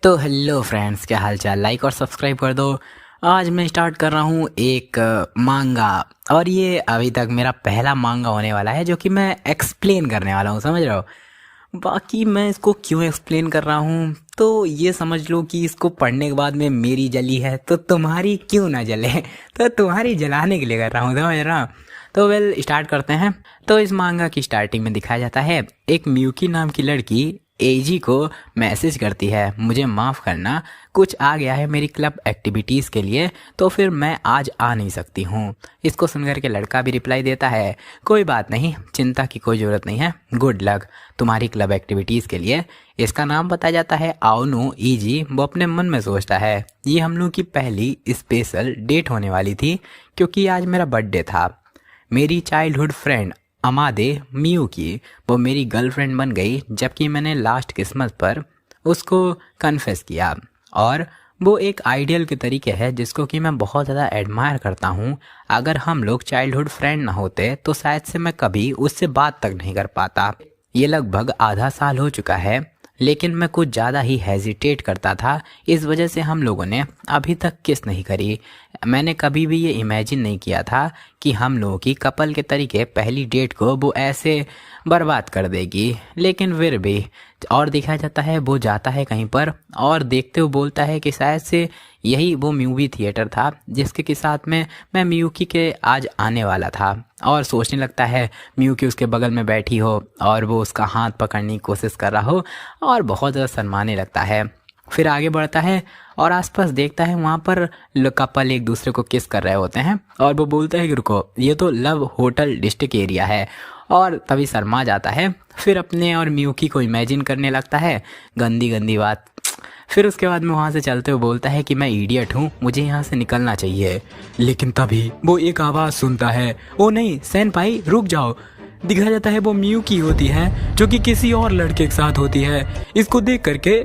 तो hello friends, क्या हाल चाल। लाइक और सब्सक्राइब कर दो। आज मैं स्टार्ट कर रहा हूँ एक मांगा, और ये अभी तक मेरा पहला मांगा होने वाला है जो कि मैं एक्सप्लेन करने वाला हूँ, समझ रहे हो। बाकी मैं इसको क्यों एक्सप्लेन कर रहा हूँ तो ये समझ लो कि इसको पढ़ने के बाद में मेरी जली है तो तुम्हारी क्यों ना जले तो तुम्हारी जलाने के लिए कर रहा हूँ, समझ रहा। तो वेल स्टार्ट करते हैं। तो इस मांगा की स्टार्टिंग में दिखाया जाता है एक मियुकी नाम की लड़की एजी को मैसेज करती है, मुझे माफ़ करना, कुछ आ गया है मेरी क्लब एक्टिविटीज़ के लिए तो फिर मैं आज आ नहीं सकती हूँ। इसको सुनकर के लड़का भी रिप्लाई देता है, कोई बात नहीं, चिंता की कोई ज़रूरत नहीं है, गुड लक तुम्हारी क्लब एक्टिविटीज़ के लिए। इसका नाम बताया जाता है आओनो ईजी। वो अपने मन में सोचता है ये हम लोग की पहली स्पेशल डेट होने वाली थी क्योंकि आज मेरा बर्थडे था। मेरी चाइल्डहुड फ्रेंड अमादे मियुकी वो मेरी गर्लफ्रेंड बन गई जबकि मैंने लास्ट क्रिसमस पर उसको कन्फेस किया, और वो एक आइडियल के तरीके है जिसको कि मैं बहुत ज़्यादा एडमायर करता हूँ। अगर हम लोग चाइल्डहुड फ्रेंड ना होते तो शायद से मैं कभी उससे बात तक नहीं कर पाता। ये लगभग आधा साल हो चुका है लेकिन मैं कुछ ज़्यादा ही हेजिटेट करता था, इस वजह से हम लोगों ने अभी तक किस नहीं करी। मैंने कभी भी ये इमेजिन नहीं किया था कि हम लोगों की कपल के तरीके पहली डेट को वो ऐसे बर्बाद कर देगी, लेकिन फिर भी। और दिखाया जाता है वो जाता है कहीं पर और देखते हुए बोलता है कि शायद से यही वो मूवी थिएटर था जिसके के साथ में मैं मियुकी के आज आने वाला था, और सोचने लगता है मियुकी उसके बगल में बैठी हो और वो उसका हाथ पकड़ने की कोशिश कर रहा हो और बहुत ज़्यादा शर्माने लगता है। फिर आगे बढ़ता है और आसपास देखता है वहाँ पर कपल एक दूसरे को किस कर रहे होते हैं, और वो बोलता है कि रुको, ये तो लव होटल डिस्ट्रिक्ट एरिया है, और तभी शर्मा जाता है। फिर अपने और मियुकी को इमेजिन करने लगता है, गंदी गंदी बात। फिर उसके बाद में वहाँ से चलते हुए बोलता है कि मैं इडियट हूँ, मुझे यहाँ से निकलना चाहिए। लेकिन तभी वो एक आवाज़ सुनता है, ओ नहीं सेनपाई रुक जाओ। दिखाया जाता है वो मियुकी होती है जो कि किसी और लड़के के साथ होती है। इसको देख करके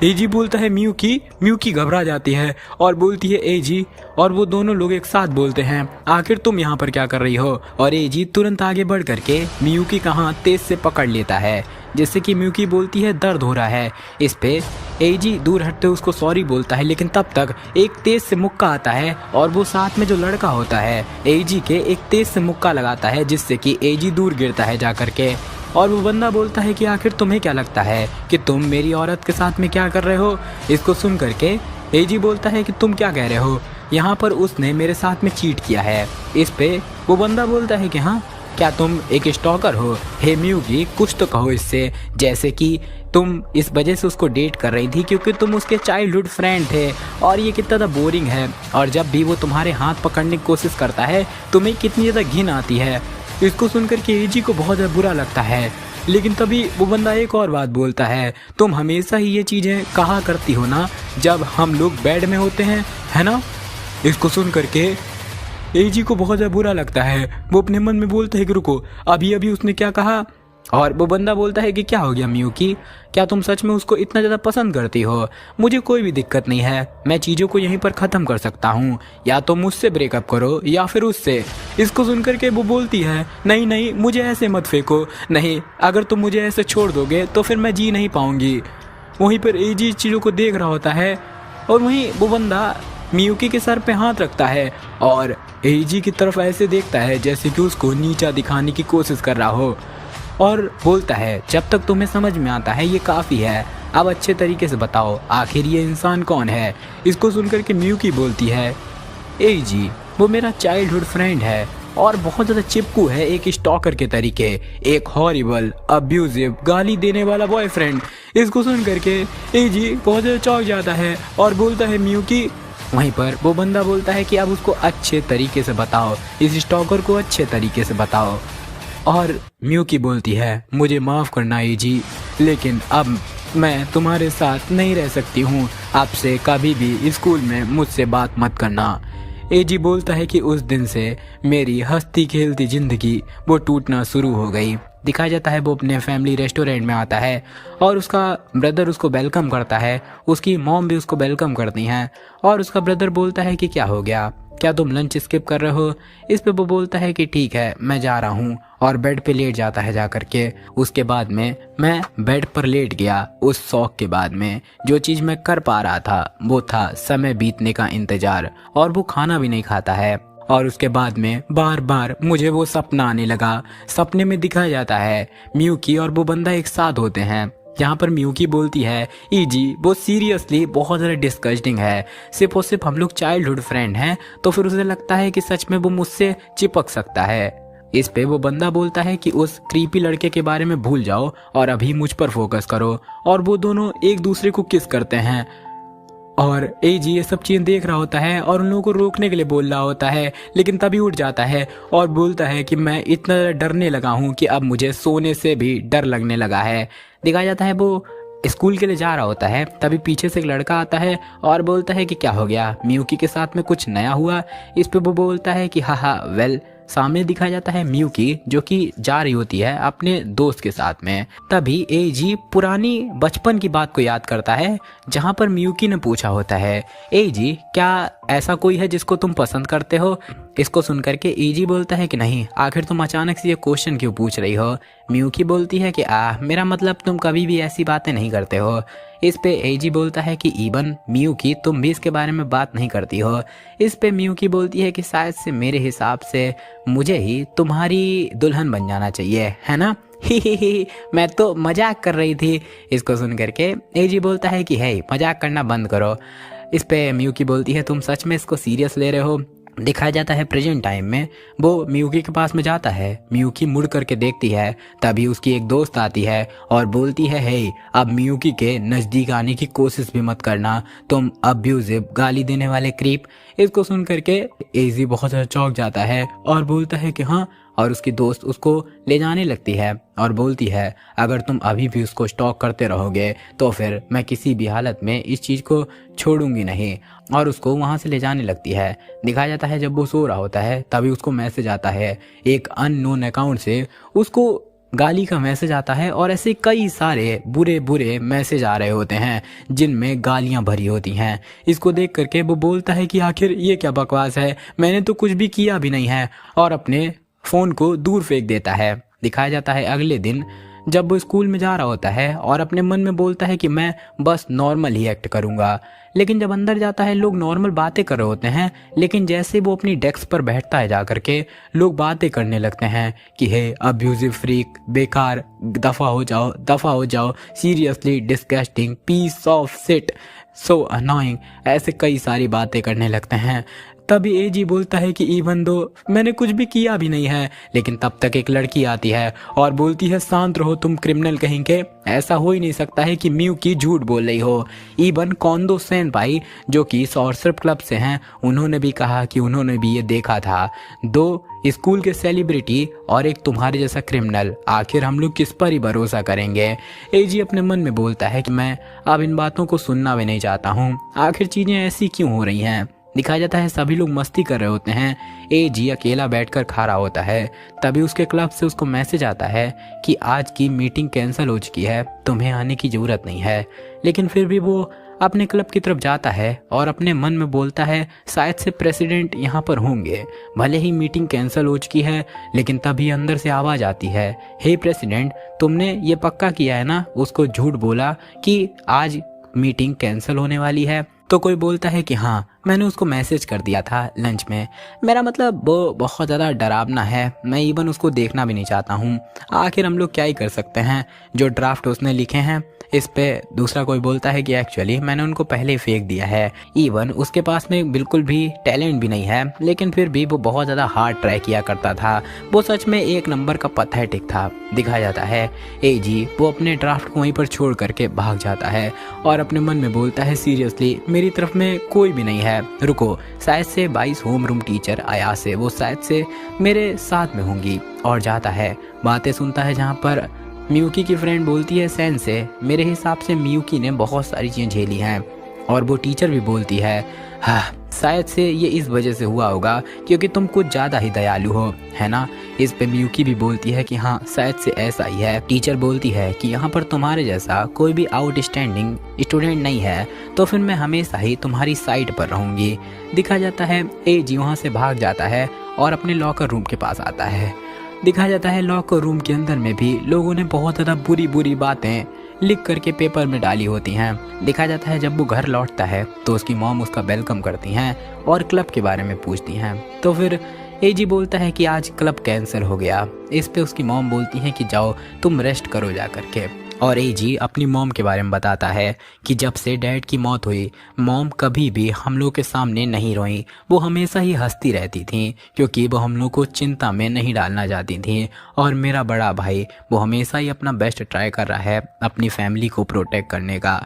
एजी बोलता है मियुकी। मियुकी घबरा जाती है और बोलती है एजी, और वो दोनों लोग एक साथ बोलते हैं, आखिर तुम यहाँ पर क्या कर रही हो। और एजी तुरंत आगे बढ़ करके मियुकी का हाथ तेज से पकड़ लेता है, जिससे कि मियुकी बोलती है दर्द हो रहा है। इस पे एजी दूर हटते उसको सॉरी बोलता है, लेकिन तब तक एक तेज से मुक्का आता है और वो साथ में जो लड़का होता है एजी के एक तेज से मुक्का लगाता है, जिससे कि एजी दूर गिरता है जा करके। और वो बंदा बोलता है कि आखिर तुम्हें क्या लगता है कि तुम मेरी औरत के साथ में क्या कर रहे हो। इसको सुन करके एजी बोलता है कि तुम क्या कह रहे हो, यहाँ पर उसने मेरे साथ में चीट किया है। इस पे वो बंदा बोलता है कि हाँ, क्या तुम एक स्टॉकर हो। हे मियुकी, कुछ तो कहो इससे, जैसे कि तुम इस वजह से उसको डेट कर रही थी क्योंकि तुम उसके चाइल्डहुड फ्रेंड थे, और ये कितना ज़्यादा बोरिंग है, और जब भी वो तुम्हारे हाथ पकड़ने की कोशिश करता है तुम्हें कितनी ज़्यादा घिन आती है। इसको सुनकर के एजी को बहुत ज़्यादा बुरा लगता है, लेकिन तभी वो बंदा एक और बात बोलता है, तुम हमेशा ही ये चीज़ें कहा करती हो ना जब हम लोग बेड में होते हैं, है ना। इसको सुन करके एजी को बहुत ज़्यादा बुरा लगता है। वो अपने मन में बोलता है कि रुको, अभी अभी उसने क्या कहा। और वो बंदा बोलता है कि क्या हो गया मियुकी, क्या तुम सच में उसको इतना ज़्यादा पसंद करती हो। मुझे कोई भी दिक्कत नहीं है, मैं चीज़ों को यहीं पर ख़त्म कर सकता हूँ, या तो मुझसे ब्रेकअप करो या फिर उससे। इसको सुन करके वो बोलती है, नहीं नहीं, मुझे ऐसे मत फेंको, नहीं, अगर तुम मुझे ऐसे छोड़ दोगे तो फिर मैं जी नहीं पाऊँगी। वहीं पर एजी इस चीज़ों को देख रहा होता है, और वहीं वो बंदा मियुकी के सर पे हाथ रखता है और एजी की तरफ ऐसे देखता है जैसे कि उसको नीचा दिखाने की कोशिश कर रहा हो, और बोलता है जब तक तुम्हें समझ में आता है ये काफ़ी है, अब अच्छे तरीके से बताओ आखिर ये इंसान कौन है। इसको सुनकर के मियुकी बोलती है, एजी वो मेरा चाइल्डहुड फ्रेंड है और बहुत ज़्यादा चिपकू है, एक स्टॉकर के तरीके, एक हॉरिबल अब्यूजिव गाली देने वाला बॉयफ्रेंड। इसको सुन करके एजी बहुत ज़्यादा चौंक जाता है और बोलता है मियुकी। वहीं पर वो बंदा बोलता है कि अब उसको अच्छे तरीके से बताओ, इस स्टॉकर को अच्छे तरीके से बताओ। और मियुकी बोलती है, मुझे माफ़ करना एजी, लेकिन अब मैं तुम्हारे साथ नहीं रह सकती हूँ, आपसे कभी भी स्कूल में मुझसे बात मत करना। एजी बोलता है कि उस दिन से मेरी हंसती खेलती ज़िंदगी वो टूटना शुरू हो गई। दिखाया जाता है वो अपने फैमिली रेस्टोरेंट में आता है और उसका ब्रदर उसको वेलकम करता है, उसकी मॉम भी उसको वेलकम करती हैं और उसका ब्रदर बोलता है कि क्या हो गया, क्या तुम लंच स्किप कर रहे हो। इस पे वो बोलता है कि ठीक है मैं जा रहा हूँ और बेड पे लेट जाता है जा करके। उसके बाद में मैं बेड पर लेट गया। उस शौक के बाद में जो चीज़ मैं कर पा रहा था वो था समय बीतने का इंतजार, और वो खाना भी नहीं खाता है। और उसके बाद में बार बार मुझे वो सपना आने लगा। सपने में दिखाया जाता है मियूकी और वो बंदा एक साथ होते हैं। यहाँ पर मियूकी बोलती है ईजी वो सीरियसली बहुत ज़्यादा डिस्कस्टिंग है, सिर्फ और सिर्फ हम लोग चाइल्डहुड फ्रेंड हैं। तो फिर उसे लगता है कि सच में वो मुझसे चिपक सकता है। इस पे वो बंदा बोलता है कि उस क्रीपी लड़के के बारे में भूल जाओ और अभी मुझ पर फोकस करो। और वो दोनों एक दूसरे को किस करते हैं और एजी ये सब चीज़ देख रहा होता है और उन लोगों को रोकने के लिए बोल रहा होता है, लेकिन तभी उठ जाता है और बोलता है कि मैं इतना डरने लगा हूँ कि अब मुझे सोने से भी डर लगने लगा है। दिखाया जाता है वो स्कूल के लिए जा रहा होता है, तभी पीछे से एक लड़का आता है और बोलता है कि क्या हो गया, मियूकी के साथ में कुछ नया हुआ। इस पे वो बोलता है कि हाँ वेल। सामने दिखाया जाता है मियूकी जो कि जा रही होती है अपने दोस्त के साथ में। तभी एजी पुरानी बचपन की बात को याद करता है जहां पर मियूकी ने पूछा होता है एजी क्या ऐसा कोई है जिसको तुम पसंद करते हो। इसको सुनकर के एजी बोलता है कि नहीं, आखिर तुम अचानक से ये क्वेश्चन क्यों पूछ रही हो। मियूकी बोलती है कि मेरा मतलब तुम कभी भी ऐसी बातें नहीं करते हो। इस पे एजी बोलता है कि इवन मियूकी तुम भी इसके बारे में बात नहीं करती हो। इस पे मियूकी बोलती है कि शायद से मेरे हिसाब से मुझे ही तुम्हारी दुल्हन बन जाना चाहिए, है ना। ही मैं तो मजाक कर रही थी। इसको सुन करके एजी बोलता है कि है मजाक करना बंद करो। इस पे मियूकी बोलती है तुम सच में इसको सीरियस ले रहे हो। दिखाया जाता है प्रेजेंट टाइम में वो मियूकी के पास में जाता है। मियूकी मुड़ करके देखती है, तभी उसकी एक दोस्त आती है और बोलती है हे अब मियूकी के नज़दीक आने की कोशिश भी मत करना, तुम अब्यूजिव गाली देने वाले क्रीप। इसको सुन करके एजी बहुत ज़्यादा चौंक जाता है और बोलता है कि हाँ, और उसकी दोस्त उसको ले जाने लगती है और बोलती है अगर तुम अभी भी उसको स्टॉक करते रहोगे तो फिर मैं किसी भी हालत में इस चीज़ को छोड़ूंगी नहीं, और उसको वहाँ से ले जाने लगती है। दिखाया जाता है जब वो सो रहा होता है तभी उसको मैसेज आता है एक अननोन अकाउंट से, उसको गाली का मैसेज आता है और ऐसे कई सारे बुरे बुरे मैसेज आ रहे होते हैं जिनमें गालियां भरी होती हैं। इसको देख करके वो बोलता है कि आखिर ये क्या बकवास है, मैंने तो कुछ भी किया भी नहीं है, और अपने फ़ोन को दूर फेंक देता है। दिखाया जाता है अगले दिन जब वो स्कूल में जा रहा होता है और अपने मन में बोलता है कि मैं बस नॉर्मल ही एक्ट करूंगा, लेकिन जब अंदर जाता है लोग नॉर्मल बातें कर रहे होते हैं, लेकिन जैसे वो अपनी डेस्क पर बैठता है जा करके लोग बातें करने लगते हैं कि हे अब्यूजिव फ्रीक, बेकार, दफ़ा हो जाओ, seriously disgusting, piece of shit, so annoying, ऐसे कई सारी बातें करने लगते हैं। तभी एजी बोलता है कि इवन दो मैंने कुछ भी किया भी नहीं है, लेकिन तब तक एक लड़की आती है और बोलती है शांत रहो तुम क्रिमिनल कहेंगे, ऐसा हो ही नहीं सकता है कि मियूकी झूठ बोल रही हो। इवन कोंदो सेनपाई जो कि सॉर्सर क्लब से हैं, उन्होंने भी कहा कि उन्होंने भी ये देखा था, दो स्कूल के सेलिब्रिटी और एक तुम्हारे जैसा क्रिमिनल, आखिर हम लोग किस पर ही भरोसा करेंगे। एजी अपने मन में बोलता है कि मैं अब इन बातों को सुनना भी नहीं चाहता हूँ, आखिर चीज़ें ऐसी क्यों हो रही हैं। दिखाया जाता है सभी लोग मस्ती कर रहे होते हैं, एजी अकेला बैठकर खा रहा होता है। तभी उसके क्लब से उसको मैसेज आता है कि आज की मीटिंग कैंसिल हो चुकी है, तुम्हें आने की ज़रूरत नहीं है। लेकिन फिर भी वो अपने क्लब की तरफ जाता है और अपने मन में बोलता है शायद से प्रेसिडेंट यहाँ पर होंगे, भले ही मीटिंग कैंसिल हो चुकी है। लेकिन तभी अंदर से आवाज़ आती है, हे प्रेसिडेंट तुमने ये पक्का किया है ना, उसको झूठ बोला कि आज मीटिंग कैंसिल होने वाली है। तो कोई बोलता है कि हाँ मैंने उसको मैसेज कर दिया था लंच में, मेरा मतलब वो बहुत ज़्यादा डरावना है, मैं इवन उसको देखना भी नहीं चाहता हूँ, आखिर हम लोग क्या ही कर सकते हैं, जो ड्राफ्ट उसने लिखे हैं। इस पे दूसरा कोई बोलता है कि एक्चुअली मैंने उनको पहले ही फेंक दिया है, इवन उसके पास में बिल्कुल भी टैलेंट भी नहीं है, लेकिन फिर भी वो बहुत ज़्यादा हार्ड ट्राई किया करता था, वो सच में एक नंबर का पैथेटिक था। दिखाया जाता है एजी वो अपने ड्राफ्ट को वहीं पर छोड़ करके भाग जाता है और अपने मन में बोलता है सीरियसली मेरी तरफ में कोई भी नहीं है, रुको शायद से 22 होम रूम टीचर आया से वो शायद से मेरे साथ में होंगी। और जाता है बातें सुनता है जहाँ पर मियूकी की फ्रेंड बोलती है सैन से, मेरे हिसाब से मियूकी ने बहुत सारी चीज़ें झेली हैं। और वो टीचर भी बोलती है हाँ, शायद से ये इस वजह से हुआ होगा क्योंकि तुम कुछ ज़्यादा ही दयालु हो, है ना। इस पे मियुकी भी बोलती है कि हाँ शायद से ऐसा ही है। टीचर बोलती है कि यहाँ पर तुम्हारे जैसा कोई भी आउटस्टैंडिंग स्टूडेंट नहीं है, तो फिर मैं हमेशा ही तुम्हारी साइड पर रहूँगी। दिखा जाता है एजी वहाँ से भाग जाता है और अपने लॉकर रूम के पास आता है। दिखाया जाता है लॉकर रूम के अंदर में भी लोगों ने बहुत ज़्यादा बुरी बुरी बातें लिख करके पेपर में डाली होती हैं। दिखाया जाता है जब वो घर लौटता है तो उसकी मॉम उसका वेलकम करती हैं और क्लब के बारे में पूछती हैं। तो फिर एजी बोलता है कि आज क्लब कैंसिल हो गया। इस पे उसकी मॉम बोलती है कि जाओ तुम रेस्ट करो जा करके। और एजी अपनी मॉम के बारे में बताता है कि जब से डैड की मौत हुई मॉम कभी भी हम लोग के सामने नहीं रोई। वो हमेशा ही हंसती रहती थी क्योंकि वो हम लोग को चिंता में नहीं डालना चाहती थी। और मेरा बड़ा भाई वो हमेशा ही अपना बेस्ट ट्राई कर रहा है अपनी फैमिली को प्रोटेक्ट करने का,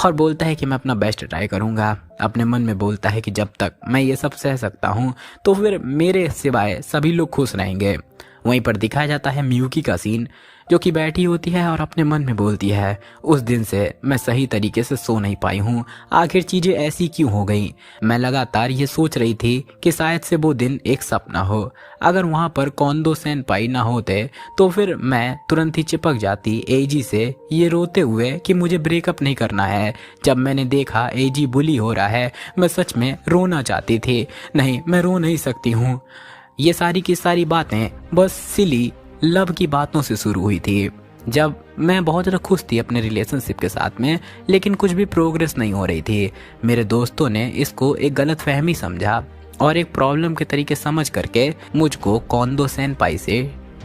और बोलता है कि मैं अपना बेस्ट ट्राई करूँगा। अपने मन में बोलता है कि जब तक मैं ये सब सह सकता हूँ तो फिर मेरे सिवाय सभी लोग खुश रहेंगे। वहीं पर दिखाया जाता है मियुकी का सीन, जो कि बैठी होती है और अपने मन में बोलती है उस दिन से मैं सही तरीके से सो नहीं पाई हूँ, आखिर चीज़ें ऐसी क्यों हो गई। मैं लगातार ये सोच रही थी कि शायद से वो दिन एक सपना हो। अगर वहाँ पर कोंदो सेनपाई ना होते तो फिर मैं तुरंत ही चिपक जाती एजी से ये रोते हुए कि मुझे ब्रेकअप नहीं करना है। जब मैंने देखा एजी बुली हो रहा है मैं सच में रोना चाहती थी। नहीं, मैं रो नहीं सकती हूँ। ये सारी की सारी बातें बस सिली लव की बातों से शुरू हुई थी, जब मैं बहुत ज़्यादा खुश थी अपने रिलेशनशिप के साथ में, लेकिन कुछ भी प्रोग्रेस नहीं हो रही थी। मेरे दोस्तों ने इसको एक गलत फहमी समझा और एक प्रॉब्लम के तरीके समझ करके मुझको कोंदो सेनपाई से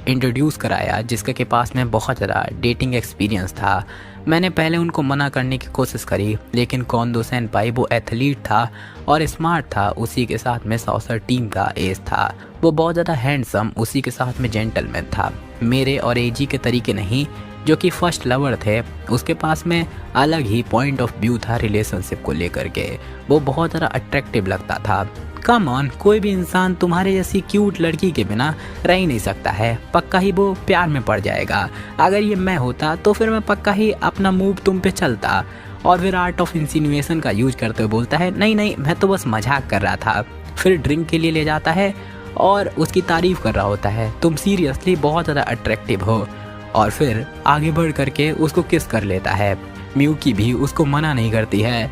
इंट्रोड्यूस कराया, जिसके के पास में बहुत ज़्यादा डेटिंग एक्सपीरियंस था। मैंने पहले उनको मना करने की कोशिश करी, लेकिन कोंदो सेनपाई वो एथलीट था और स्मार्ट था, उसी के साथ में सॉसर टीम का एस था। वो बहुत ज़्यादा हैंडसम, उसी के साथ में जेंटलमैन था। मेरे और एजी के तरीके नहीं, जो कि फर्स्ट लवर थे, उसके पास में अलग ही पॉइंट ऑफ व्यू था रिलेशनशिप को लेकर के। वो बहुत ज़्यादा अट्रैक्टिव लगता था। कम ऑन, कोई भी इंसान तुम्हारे जैसी क्यूट लड़की के बिना रह ही नहीं सकता है, पक्का ही वो प्यार में पड़ जाएगा। अगर ये मैं होता तो फिर मैं पक्का ही अपना मूव तुम पे चलता। और फिर आर्ट ऑफ इंसिनुएशन का यूज करते हुए बोलता है नहीं नहीं, मैं तो बस मजाक कर रहा था। फिर ड्रिंक के लिए ले जाता है और उसकी तारीफ कर रहा होता है, तुम सीरियसली बहुत ज़्यादा अट्रैक्टिव हो। और फिर आगे बढ़ करके उसको किस कर लेता है। मियुकी भी उसको मना नहीं करती है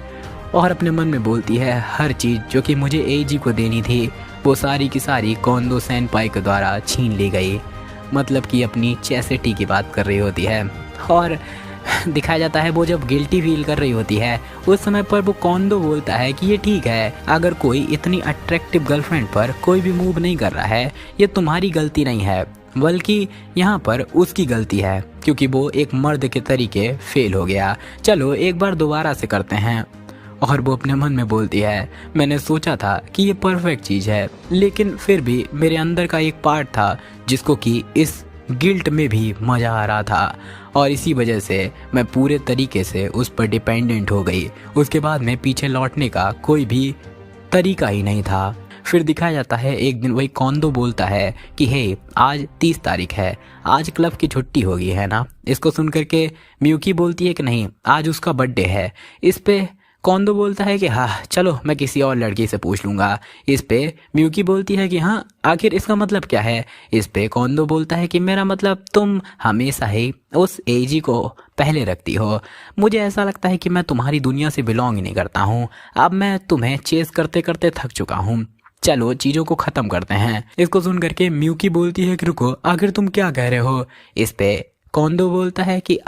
और अपने मन में बोलती है हर चीज़ जो कि मुझे एजी को देनी थी वो सारी की सारी कोंदो सेनपाई के द्वारा छीन ली गई। मतलब कि अपनी चैसिटी की बात कर रही होती है। और दिखाया जाता है वो जब गिल्टी फील कर रही होती है उस समय पर वो कोंदो बोलता है कि ये ठीक है, अगर कोई इतनी अट्रैक्टिव गर्लफ्रेंड पर कोई भी मूव नहीं कर रहा है ये तुम्हारी गलती नहीं है, बल्कि यहाँ पर उसकी गलती है क्योंकि वो एक मर्द के तरीके फेल हो गया। चलो एक बार दोबारा से करते हैं। और वो अपने मन में बोलती है मैंने सोचा था कि ये परफेक्ट चीज़ है, लेकिन फिर भी मेरे अंदर का एक पार्ट था जिसको कि इस गिल्ट में भी मज़ा आ रहा था और इसी वजह से मैं पूरे तरीके से उस पर डिपेंडेंट हो गई। उसके बाद में पीछे लौटने का कोई भी तरीका ही नहीं था। फिर दिखाया जाता है एक दिन वही कोंदो बोलता है कि हे आज 30 तारीख है, आज क्लब की छुट्टी होगी है ना। इसको सुन करके मियुकी बोलती है कि नहीं आज उसका बर्थडे है। इस पे कोंदो बोलता है कि हाँ चलो मैं किसी और लड़की से पूछ लूँगा। इस पे मियुकी बोलती है कि हाँ आखिर इसका मतलब क्या है। इस पे कोंदो बोलता है कि मेरा मतलब तुम हमेशा ही उस एजी को पहले रखती हो। मुझे ऐसा लगता है कि मैं तुम्हारी दुनिया से बिलोंग ही नहीं करता हूँ। अब मैं तुम्हें चेस करते करते थक चुका हूँ, चलो चीज़ों को ख़त्म करते हैं। इसको सुन करके मियुकी बोलती है कि रुको आखिर तुम क्या कह रहे हो। इस पे कोंदो बोलता है कि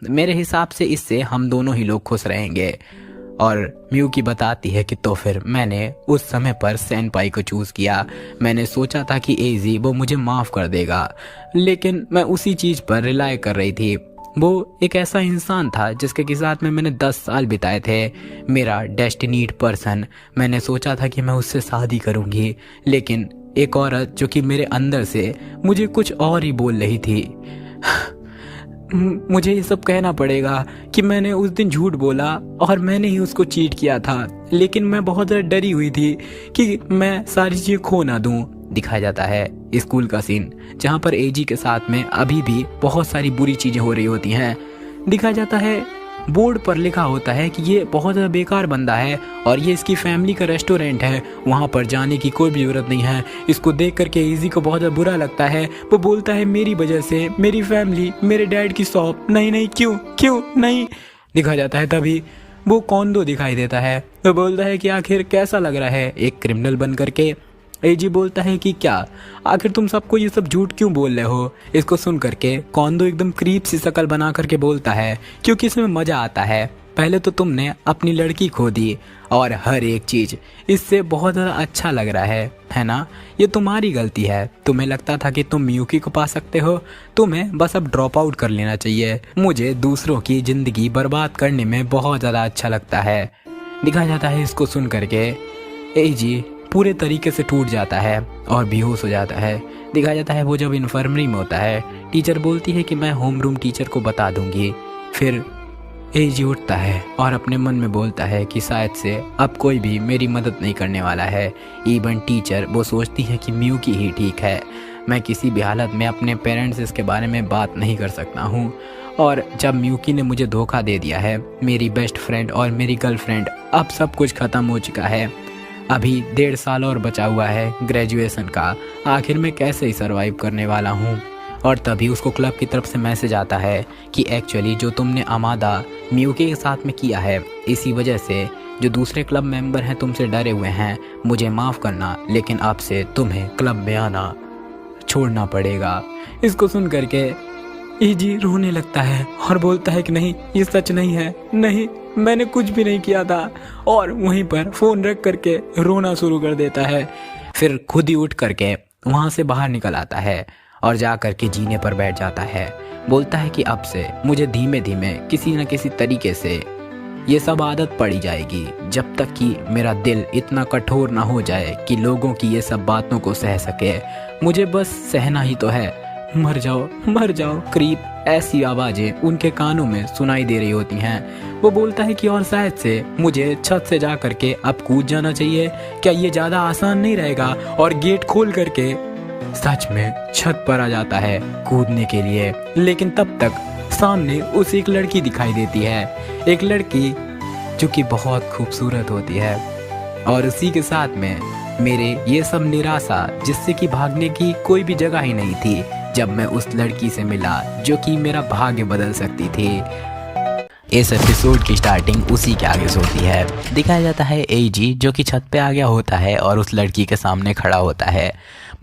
मेरे हिसाब से इससे हम दोनों ही लोग खुश रहेंगे। और मियुकी बताती है कि तो फिर मैंने उस समय पर सेनपाई को चूज़ किया। मैंने सोचा था कि एजी वो मुझे माफ़ कर देगा, लेकिन मैं उसी चीज़ पर रिलाय कर रही थी। वो एक ऐसा इंसान था जिसके के साथ में मैंने 10 साल बिताए थे, मेरा डेस्टिनीड पर्सन। मैंने सोचा था कि मैं उससे शादी करूँगी, लेकिन एक औरत जो कि मेरे अंदर से मुझे कुछ और ही बोल रही थी। मुझे ये सब कहना पड़ेगा कि मैंने उस दिन झूठ बोला और मैंने ही उसको चीट किया था, लेकिन मैं बहुत ज़्यादा डरी हुई थी कि मैं सारी चीज़ें खो ना दूँ। दिखाया जाता है स्कूल का सीन जहाँ पर एजी के साथ में अभी भी बहुत सारी बुरी चीज़ें हो रही होती हैं। दिखाया जाता है बोर्ड पर लिखा होता है कि ये बहुत ज़्यादा बेकार बंदा है और ये इसकी फैमिली का रेस्टोरेंट है, वहाँ पर जाने की कोई भी ज़रूरत नहीं है। इसको देख करके ईजी को बहुत ज़्यादा बुरा लगता है। वो बोलता है मेरी वजह से मेरी फैमिली, मेरे डैड की शॉप, नहीं नहीं क्यों क्यों नहीं। दिखा जाता है तभी वो कॉन्डो दिखाई देता है। वो बोलता है कि आखिर कैसा लग रहा है एक क्रिमिनल बन करके। एजी बोलता है कि क्या, आखिर तुम सबको ये सब झूठ क्यों बोल रहे हो। इसको सुन करके कॉन्डो एकदम क्रीप सी शक्ल बना करके बोलता है क्योंकि इसमें मजा आता है। पहले तो तुमने अपनी लड़की खो दी और हर एक चीज इससे बहुत ज़्यादा अच्छा लग रहा है ना। ये तुम्हारी गलती है। तुम्हें लगता था कि तुम मियुकी को पा सकते हो, तुम्हें बस अब ड्रॉप आउट कर लेना चाहिए। मुझे दूसरों की ज़िंदगी बर्बाद करने में बहुत ज़्यादा अच्छा लगता है। दिखाया जाता है इसको सुन करके एजी पूरे तरीके से टूट जाता है और बेहोश हो जाता है। दिखाया जाता है वो जब इन्फर्मरी में होता है, टीचर बोलती है कि मैं होम रूम टीचर को बता दूंगी। फिर एजी उठता है और अपने मन में बोलता है कि शायद से अब कोई भी मेरी मदद नहीं करने वाला है। इवन टीचर वो सोचती है कि मियुकी ही ठीक है। मैं किसी भी हालत में अपने पेरेंट्स इसके बारे में बात नहीं कर सकता हूँ। और जब मियुकी ने मुझे धोखा दे दिया है, मेरी बेस्ट फ्रेंड और मेरी गर्लफ्रेंड, अब सब कुछ ख़त्म हो चुका है। अभी 1.5 साल और बचा हुआ है ग्रेजुएशन का। आखिर मैं कैसे ही सरवाइव करने वाला हूँ। और तभी उसको क्लब की तरफ से मैसेज आता है कि एक्चुअली जो तुमने अमादा मियुकी के साथ में किया है, इसी वजह से जो दूसरे क्लब मेंबर हैं तुमसे डरे हुए हैं। मुझे माफ़ करना, लेकिन अब से तुम्हें क्लब में आना छोड़ना पड़ेगा। इसको सुन करके इजी रोने लगता है और बोलता है कि नहीं, ये सच नहीं है, नहीं मैंने कुछ भी नहीं किया था। और वहीं पर फ़ोन रख करके रोना शुरू कर देता है। फिर खुद ही उठ करके वहाँ से बाहर निकल आता है और जा करके जीने पर बैठ जाता है। बोलता है कि अब से मुझे धीमे धीमे किसी न किसी तरीके से ये सब आदत पड़ी जाएगी, जब तक कि मेरा दिल इतना कठोर ना हो जाए कि लोगों की ये सब बातों को सह सके। मुझे बस सहना ही तो है। मर जाओ मर जाओ। क्रीप ऐसी आवाज़ें उनके कानों में सुनाई दे रही होती हैं। वो बोलता है कि और शायद से मुझे छत से जा करके अब कूद जाना चाहिए। क्या ये ज़्यादा आसान नहीं रहेगा। और गेट खोल करके सच में छत पर आ जाता है कूदने के लिए। लेकिन तब तक सामने उसे एक लड़की दिखाई देती है, एक लड़की जो कि बहुत खूबसूरत होती है। और उसी के साथ में मेरे ये सब निराशा, जिससे कि भागने की कोई भी जगह ही नहीं थी, जब मैं उस लड़की से मिला जो कि मेरा भाग्य बदल सकती थी। इस एपिसोड की स्टार्टिंग उसी के आगे से होती है। दिखाया जाता है एजी जो कि छत पे आ गया होता है और उस लड़की के सामने खड़ा होता है।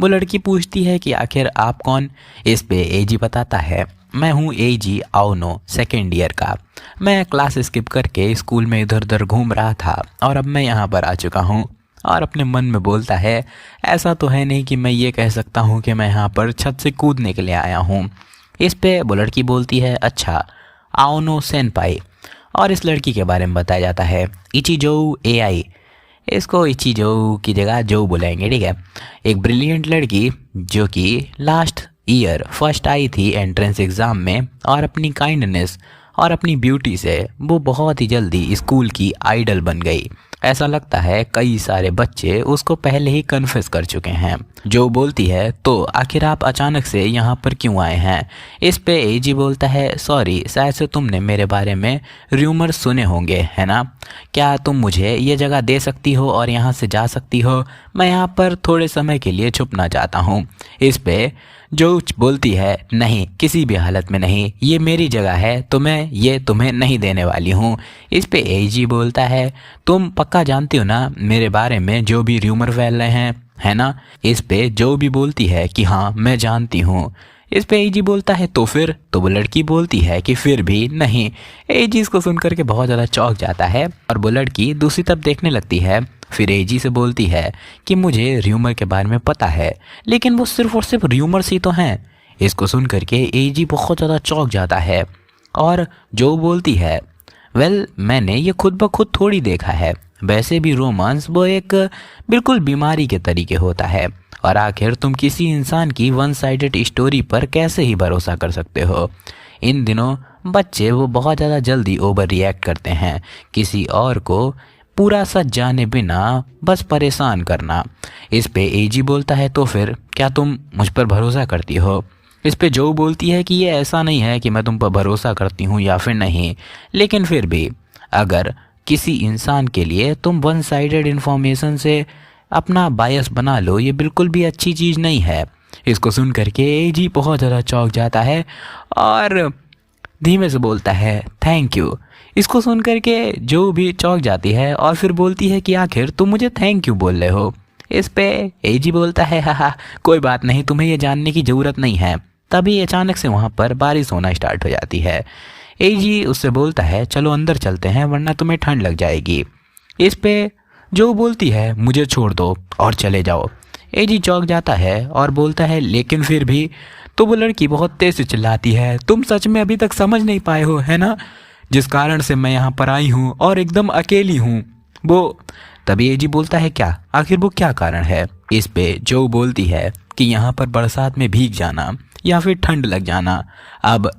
वो लड़की पूछती है कि आखिर आप कौन। इस पे एजी बताता है मैं हूँ एजी आओनो, सेकेंड ईयर का। मैं क्लास स्किप करके स्कूल में इधर उधर घूम रहा था और अब मैं यहाँ पर आ चुका हूँ। और अपने मन में बोलता है ऐसा तो है नहीं कि मैं ये कह सकता हूँ कि मैं यहाँ पर छत से कूदने के लिए आया हूँ। इस पे वो लड़की बोलती है अच्छा आओनो सेनपाई। और इस लड़की के बारे में बताया जाता है इचिजोऊ एआई। इसको इचिजोऊ की जगह जो बुलाएंगे, ठीक है। एक ब्रिलियंट लड़की जो कि लास्ट ईयर फर्स्ट आई थी एंट्रेंस एग्ज़ाम में, और अपनी काइंडनेस और अपनी ब्यूटी से वो बहुत ही जल्दी स्कूल की आइडल बन गई। ऐसा लगता है कई सारे बच्चे उसको पहले ही कन्फेस कर चुके हैं। जो बोलती है तो आखिर आप अचानक से यहाँ पर क्यों आए हैं। इस पे एजी बोलता है सॉरी, शायद से तुमने मेरे बारे में र्यूमर सुने होंगे, है ना। क्या तुम मुझे ये जगह दे सकती हो और यहाँ से जा सकती हो। मैं यहाँ पर थोड़े समय के लिए छुपना चाहता हूँ। इस पे जो बोलती है नहीं, किसी भी हालत में नहीं, ये मेरी जगह है तो मैं ये तुम्हें नहीं देने वाली हूँ। इस पे एजी बोलता है तुम पक्का जानती हो ना मेरे बारे में जो भी र्यूमर फैल रहे हैं, है ना। इस पे जो भी बोलती है कि हाँ मैं जानती हूँ। इस पे एजी बोलता है तो फिर, तो वो लड़की बोलती है कि फिर भी नहीं। एजी इसको सुनकर के बहुत ज़्यादा चौंक जाता है और वो लड़की दूसरी तरफ देखने लगती है। फिर एजी से बोलती है कि मुझे र्यूमर के बारे में पता है, लेकिन वो सिर्फ और सिर्फ र्यूमर्स ही तो हैं। इसको सुन करके एजी बहुत ज़्यादा चौंक जाता है और जो बोलती है वेल मैंने ये खुद ब खुद थोड़ी देखा है। वैसे भी रोमांस वो एक बिल्कुल बीमारी के तरीके होता है, और आखिर तुम किसी इंसान की वन साइडेड स्टोरी पर कैसे ही भरोसा कर सकते हो। इन दिनों बच्चे वो बहुत ज़्यादा जल्दी ओवर रिएक्ट करते हैं, किसी और को पूरा सच जाने बिना बस परेशान करना। इस पे एजी बोलता है तो फिर क्या तुम मुझ पर भरोसा करती हो। इस पे जो बोलती है कि ये ऐसा नहीं है कि मैं तुम पर भरोसा करती हूँ या फिर नहीं, लेकिन फिर भी अगर किसी इंसान के लिए तुम वन साइडेड इन्फॉर्मेशन से अपना बायस बना लो, ये बिल्कुल भी अच्छी चीज़ नहीं है। इसको सुन करके एजी बहुत ज़्यादा चौंक जाता है और धीमे से बोलता है थैंक यू। इसको सुन करके जो भी चौंक जाती है और फिर बोलती है कि आखिर तुम मुझे थैंक यू बोल रहे हो। इस पे एजी बोलता है हाँ कोई बात नहीं, तुम्हें ये जानने की ज़रूरत नहीं है। तभी अचानक से वहाँ पर बारिश होना स्टार्ट हो जाती है। एजी उससे बोलता है चलो अंदर चलते हैं वरना तुम्हें ठंड लग जाएगी। इस पे जो बोलती है मुझे छोड़ दो और चले जाओ। एजी चौंक जाता है और बोलता है लेकिन फिर भी। तो वो लड़की बहुत तेज से चिल्लाती है तुम सच में अभी तक समझ नहीं पाए हो है ना, जिस कारण से मैं यहाँ पर आई हूँ और एकदम अकेली हूँ वो। तभी एजी बोलता है क्या, आखिर वो क्या कारण है। इस पे जो बोलती है कि यहाँ पर बरसात में भीग जाना या फिर ठंड लग जाना अब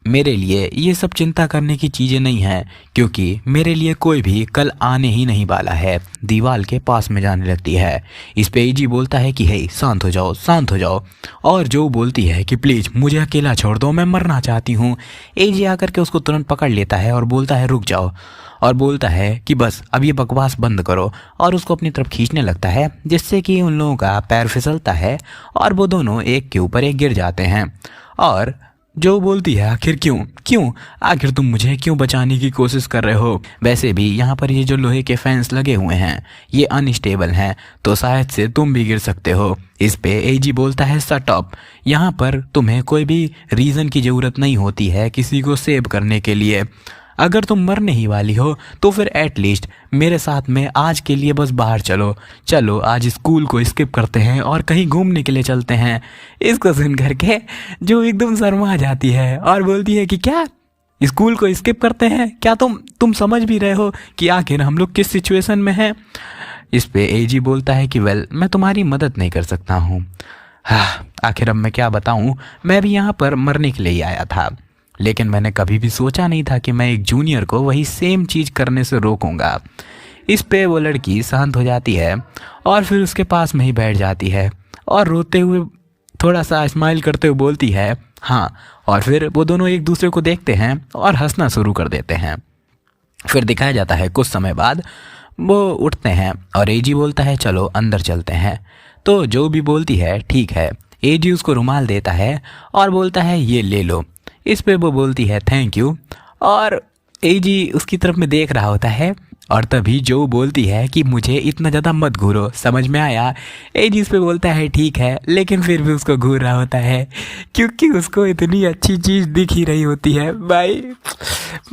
मेरे लिए ये सब चिंता करने की चीज़ें नहीं हैं, क्योंकि मेरे लिए कोई भी कल आने ही नहीं वाला है। दीवार के पास में जाने लगती है। इस पे एजी बोलता है कि हे शांत हो जाओ शांत हो जाओ। और जो बोलती है कि प्लीज़ मुझे अकेला छोड़ दो, मैं मरना चाहती हूँ। एजी आकर के उसको तुरंत पकड़ लेता है और बोलता है रुक जाओ, और बोलता है कि बस अब ये बकवास बंद करो, और उसको अपनी तरफ खींचने लगता है जिससे कि उन लोगों का पैर फिसलता है और वो दोनों एक के ऊपर एक गिर जाते हैं। और जो बोलती है आखिर क्यों क्यों, आखिर तुम मुझे क्यों बचाने की कोशिश कर रहे हो। वैसे भी यहाँ पर ये जो लोहे के फैंस लगे हुए हैं ये अनस्टेबल हैं, तो शायद से तुम भी गिर सकते हो। इस पे एजी बोलता है शट अप, यहाँ पर तुम्हें कोई भी रीज़न की ज़रूरत नहीं होती है किसी को सेव करने के लिए। अगर तुम मरने ही वाली हो तो फिर एटलीस्ट मेरे साथ में आज के लिए बस बाहर चलो। चलो आज स्कूल को स्किप करते हैं और कहीं घूमने के लिए चलते हैं। इसको सुन करके जो एकदम शर्मा जाती है और बोलती है कि क्या स्कूल को स्किप करते हैं, क्या तुम समझ भी रहे हो कि आखिर हम लोग किस सिचुएशन में हैं। इस पे एजी बोलता है कि वेल मैं तुम्हारी मदद नहीं कर सकता हूँ। हाँ आखिर अब मैं क्या बताऊँ, मैं भी यहाँ पर मरने के लिए ही आया था, लेकिन मैंने कभी भी सोचा नहीं था कि मैं एक जूनियर को वही सेम चीज़ करने से रोकूंगा। इस पे वो लड़की शांत हो जाती है और फिर उसके पास में ही बैठ जाती है और रोते हुए थोड़ा सा स्माइल करते हुए बोलती है हाँ। और फिर वो दोनों एक दूसरे को देखते हैं और हंसना शुरू कर देते हैं। फिर दिखाया जाता है कुछ समय बाद वो उठते हैं और एजी बोलता है चलो अंदर चलते हैं। तो जो भी बोलती है ठीक है। एजी उसको रुमाल देता है और बोलता है ये ले लो। इस पे वो बोलती है थैंक यू, और एजी उसकी तरफ में देख रहा होता है। और तभी जो बोलती है कि मुझे इतना ज़्यादा मत घूरो, समझ में आया। एजी इस पे बोलता है ठीक है, लेकिन फिर भी उसको घूर रहा होता है क्योंकि उसको इतनी अच्छी चीज़ दिख ही रही होती है। भाई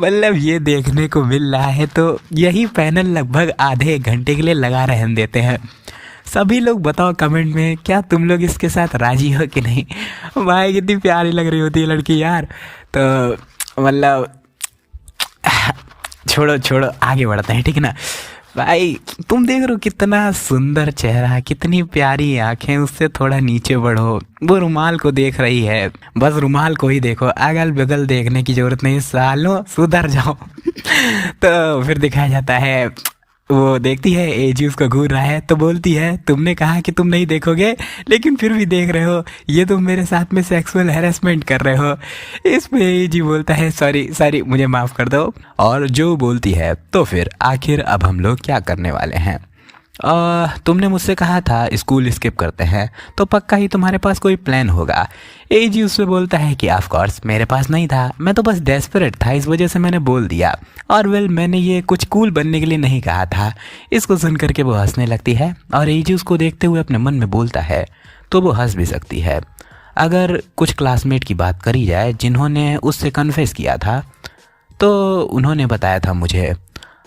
मतलब ये देखने को मिल रहा है तो यही पैनल लगभग आधे एक घंटे के लिए लगा रहने देते हैं। सभी लोग बताओ कमेंट में क्या तुम लोग इसके साथ राजी हो कि नहीं। भाई कितनी प्यारी लग रही होती है लड़की यार। तो मतलब छोड़ो आगे बढ़ते हैं ठीक है ना। भाई तुम देख रहे हो कितना सुंदर चेहरा, कितनी प्यारी आंखें, उससे थोड़ा नीचे बढ़ो। वो रुमाल को देख रही है, बस रुमाल को ही देखो, अगल बगल देखने की जरूरत नहीं, सालों सुधर जाओ। तो फिर दिखाया जाता है वो देखती है एजी उसको घूर रहा है तो बोलती है तुमने कहा कि तुम नहीं देखोगे लेकिन फिर भी देख रहे हो, ये तुम मेरे साथ में सेक्सुअल हैरेसमेंट कर रहे हो। इस पे एजी बोलता है सॉरी मुझे माफ़ कर दो। और जो बोलती है तो फिर आखिर अब हम लोग क्या करने वाले हैं। तुमने मुझसे कहा था स्कूल स्किप करते हैं तो पक्का ही तुम्हारे पास कोई प्लान होगा। एजी उससे बोलता है कि ऑफ कोर्स मेरे पास नहीं था, मैं तो बस डेस्परेट था, इस वजह से मैंने बोल दिया। और वेल मैंने ये कुछ कूल बनने के लिए नहीं कहा था। इसको सुन करके वो हंसने लगती है और एजी उसको देखते हुए अपने मन में बोलता है तो वो हंस भी सकती है। अगर कुछ क्लासमेट की बात करी जाए जिन्होंने उससे कन्फेस किया था तो उन्होंने बताया था मुझे।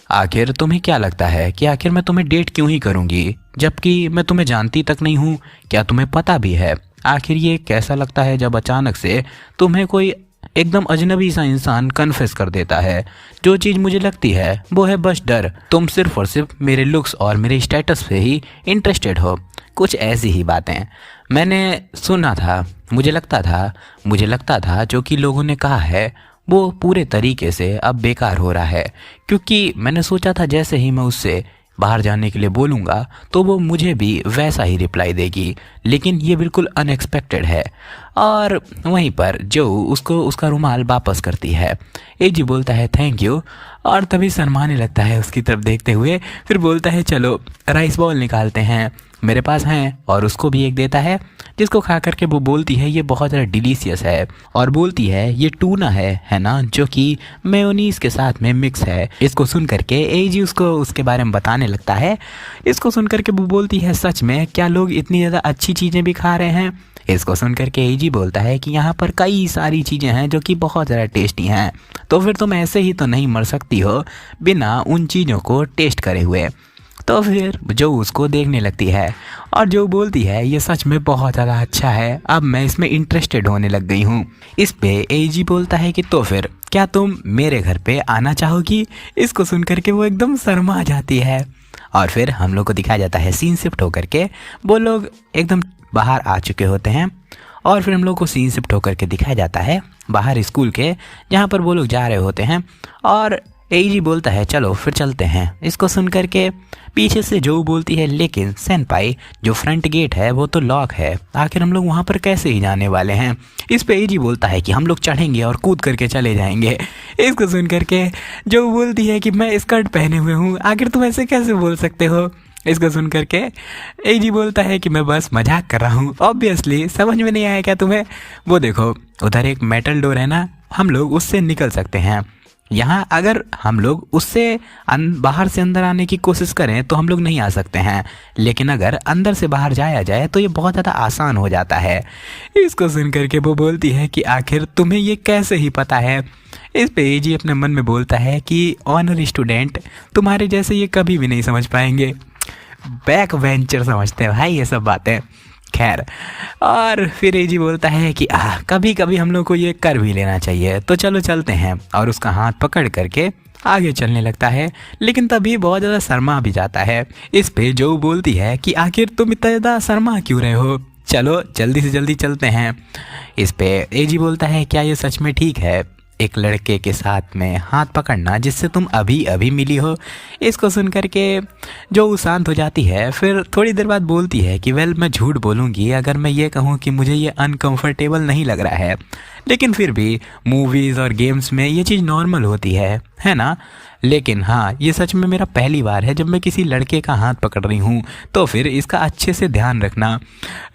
आखिर तुम्हें क्या लगता है कि आखिर मैं तुम्हें डेट क्यों ही करूँगी जबकि मैं तुम्हें जानती तक नहीं हूँ। क्या तुम्हें पता भी है आखिर ये कैसा लगता है जब अचानक से तुम्हें कोई एकदम अजनबी सा इंसान कन्फेस कर देता है। जो चीज़ मुझे लगती है वो है बस डर। तुम सिर्फ और सिर्फ मेरे लुक्स और मेरे स्टेटस पे ही इंटरेस्टेड हो। कुछ ऐसी ही बातें मैंने सुना था, मुझे लगता था जो कि लोगों ने कहा है वो पूरे तरीके से अब बेकार हो रहा है, क्योंकि मैंने सोचा था जैसे ही मैं उससे बाहर जाने के लिए बोलूँगा तो वो मुझे भी वैसा ही रिप्लाई देगी, लेकिन ये बिल्कुल अनएक्सपेक्टेड है। और वहीं पर जो उसको उसका रुमाल वापस करती है। एजी बोलता है थैंक यू, और तभी शर्माने लगता है उसकी तरफ देखते हुए। फिर बोलता है चलो राइस बॉल निकालते हैं, मेरे पास हैं, और उसको भी एक देता है, जिसको खा करके वो बोलती है ये बहुत ज़्यादा डिलीशियस है, और बोलती है ये टूना है ना, जो कि मेयोनीज के साथ में मिक्स है। इसको सुन करके एजी उसको उसके बारे में बताने लगता है। इसको सुन करके वो बोलती है सच में क्या लोग इतनी ज़्यादा अच्छी चीज़ें भी खा रहे हैं? इसको सुन करके एजी बोलता है कि यहाँ पर कई सारी चीज़ें हैं जो कि बहुत ज़्यादा टेस्टी हैं, तो फिर तुम ऐसे ही तो नहीं मर सकती हो बिना उन चीज़ों को टेस्ट करे हुए। तो फिर जो उसको देखने लगती है और जो बोलती है ये सच में बहुत ज़्यादा अच्छा है, अब मैं इसमें इंटरेस्टेड होने लग गई हूँ। इस पे एजी बोलता है कि तो फिर क्या तुम मेरे घर पे आना चाहोगी? इसको सुन करके वो एकदम शर्मा जाती है। और फिर हम लोग को दिखाया जाता है सीन शिफ्ट होकर के वो लोग एकदम बाहर आ चुके होते हैं, और फिर हम लोग को सीन शिफ्ट होकर के दिखाया जाता है बाहर स्कूल के, जहाँ पर वो लोग जा रहे होते हैं। और एजी बोलता है चलो फिर चलते हैं। इसको सुन करके पीछे से जो बोलती है लेकिन सेनपाई जो फ्रंट गेट है वो तो लॉक है, आखिर हम लोग वहाँ पर कैसे ही जाने वाले हैं? इस पे एजी बोलता है कि हम लोग चढ़ेंगे और कूद करके चले जाएंगे। इसको सुन करके जो बोलती है कि मैं स्कर्ट पहने हुए हूँ, आखिर तुम ऐसे कैसे बोल सकते हो? इसको सुन करके एजी बोलता है कि मैं बस मजाक कर रहा हूँ, ऑब्वियसली समझ में नहीं आया क्या तुम्हें? वो देखो उधर एक मेटल डोर है ना, हम लोग उससे निकल सकते हैं। यहाँ अगर हम लोग उससे बाहर से अंदर आने की कोशिश करें तो हम लोग नहीं आ सकते हैं, लेकिन अगर अंदर से बाहर जाया जाए तो ये बहुत ज़्यादा आसान हो जाता है। इसको सुन करके वो बोलती है कि आखिर तुम्हें ये कैसे ही पता है? इस पे एजी अपने मन में बोलता है कि ऑनर स्टूडेंट तुम्हारे जैसे ये कभी भी नहीं समझ पाएंगे, बैक वेंचर समझते हैं भाई ये सब बातें। खैर, और फिर एजी बोलता है कि कभी कभी हम लोग को ये कर भी लेना चाहिए, तो चलो चलते हैं। और उसका हाथ पकड़ करके आगे चलने लगता है, लेकिन तभी बहुत ज़्यादा शर्मा भी जाता है। इस पे जो बोलती है कि आखिर तुम इतना ज़्यादा शर्मा क्यों रहे हो, चलो जल्दी से जल्दी चलते हैं। इस पे एजी बोलता है क्या ये सच में ठीक है एक लड़के के साथ में हाथ पकड़ना जिससे तुम अभी अभी मिली हो? इसको सुन करके जो शांत हो जाती है, फिर थोड़ी देर बाद बोलती है कि वेल मैं झूठ बोलूँगी अगर मैं ये कहूँ कि मुझे ये अनकंफर्टेबल नहीं लग रहा है, लेकिन फिर भी मूवीज़ और गेम्स में ये चीज़ नॉर्मल होती है ना? लेकिन हाँ, ये सच में मेरा पहली बार है जब मैं किसी लड़के का हाथ पकड़ रही हूँ, तो फिर इसका अच्छे से ध्यान रखना।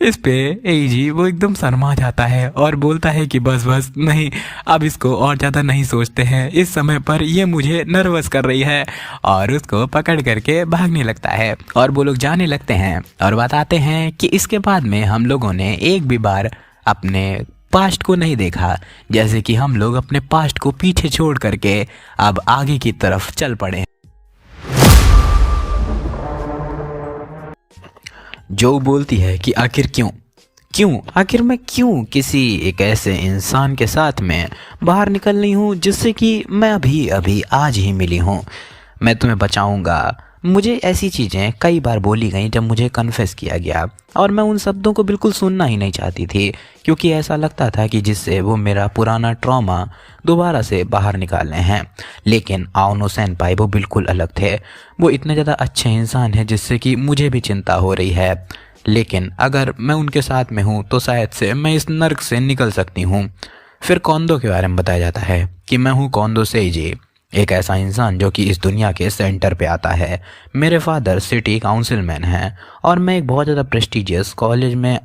इस पे एजी वो एकदम शर्मा जाता है और बोलता है कि बस बस नहीं, अब इसको और ज़्यादा नहीं सोचते हैं, इस समय पर ये मुझे नर्वस कर रही है, और उसको पकड़ करके भागने लगता है। और वो लोग जाने लगते हैं और बताते हैं कि इसके बाद में हम लोगों ने एक भी बार अपने पास्ट को नहीं देखा, जैसे कि हम लोग अपने पास्ट को पीछे छोड़ करके अब आगे की तरफ चल पड़े। जो बोलती है कि आखिर आखिर मैं क्यों किसी एक ऐसे इंसान के साथ में बाहर निकल रही हूँ जिससे कि मैं अभी अभी आज ही मिली हूँ? मैं तुम्हें बचाऊंगा। मुझे ऐसी चीज़ें कई बार बोली गई जब मुझे कन्फेस किया गया, और मैं उन शब्दों को बिल्कुल सुनना ही नहीं चाहती थी, क्योंकि ऐसा लगता था कि जिससे वो मेरा पुराना ट्रॉमा दोबारा से बाहर निकालने हैं। लेकिन आओनो सेनपाई वो बिल्कुल अलग थे। वो इतने ज़्यादा अच्छे इंसान हैं जिससे कि मुझे भी चिंता हो रही है, लेकिन अगर मैं उनके साथ में हूँ तो शायद से मैं इस नर्क से निकल सकती हूँ। फिर कोंदो के बारे में बताया जाता है कि मैं हूँ कोंदो सेइजी, एक ऐसा इंसान जो कि इस दुनिया के सेंटर पे आता है। मेरे फादर सिटी काउंसिलमैन हैं, और मैं एक बहुत ज़्यादा प्रेस्टिजियस कॉलेज में